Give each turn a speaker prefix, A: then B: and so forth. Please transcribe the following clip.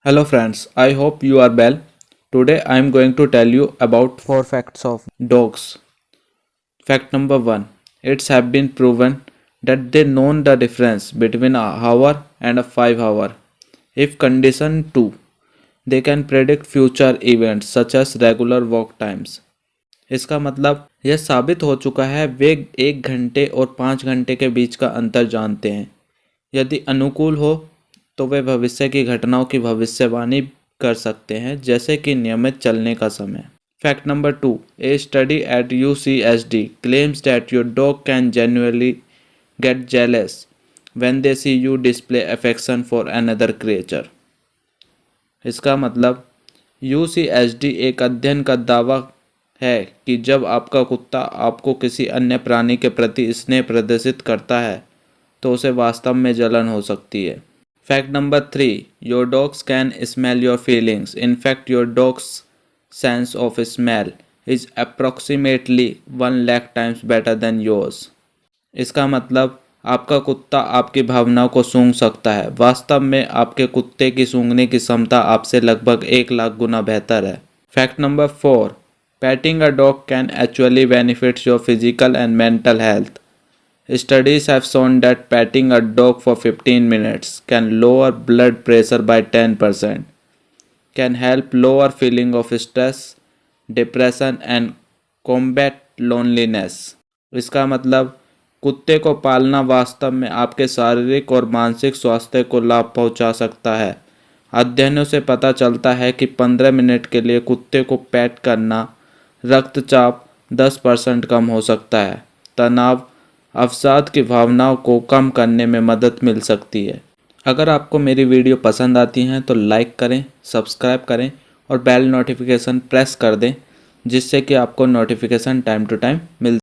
A: Hello friends, I hope you are well. Today I am going to tell you about 4 facts of dogs. Fact number 1. It's have been proven that they know the difference between a hour and a 5 hour. If conditioned to, they can predict future events such as regular walk times. इसका मतलब यह साबित हो चुका है वे 1 घंटे और 5 घंटे के बीच का अंतर जानते हैं। यदि अनुकूल हो तो वे भविष्य की घटनाओं की भविष्यवाणी कर सकते हैं, जैसे कि नियमित चलने का समय। Fact number 2. A study eight UCSD claims that your dog can genuinely get jealous when they see you display affection for another creature. इसका मतलब UCSD एक अध्ययन का दावा है कि जब आपका कुत्ता आपको किसी अन्य प्राणी के प्रति स्नेह प्रदर्शित करता है तो उसे वास्तव में जलन हो सकती है। Fact number 3. Your dogs can smell your feelings. In fact, your dog's sense of smell is approximately 1 lakh times better than yours. इसका मतलब आपका कुत्ता आपकी भावनाओं को सूंघ सकता है। वास्तव में आपके कुत्ते की सूंघने की क्षमता आपसे लगभग 1 लाख गुना बेहतर है। Fact number 4. Petting a dog can actually benefit your physical and mental health. Studies have shown that petting a dog for 15 minutes can lower blood pressure by 10%, can help lower feeling of stress, depression and combat loneliness. इसका मतलब कुत्ते को पालना वास्तव में आपके शारीरिक और मानसिक स्वास्थ्य को लाभ पहुंचा सकता है। अध्ययनों से पता चलता है कि 15 मिनट के लिए कुत्ते को पैट करना रक्तचाप 10% कम हो सकता है, तनाव अवसाद की भावनाओं को कम करने में मदद मिल सकती है। अगर आपको मेरी वीडियो पसंद आती हैं तो लाइक करें, सब्सक्राइब करें और बेल नोटिफिकेशन प्रेस कर दें, जिससे कि आपको notification time to time mill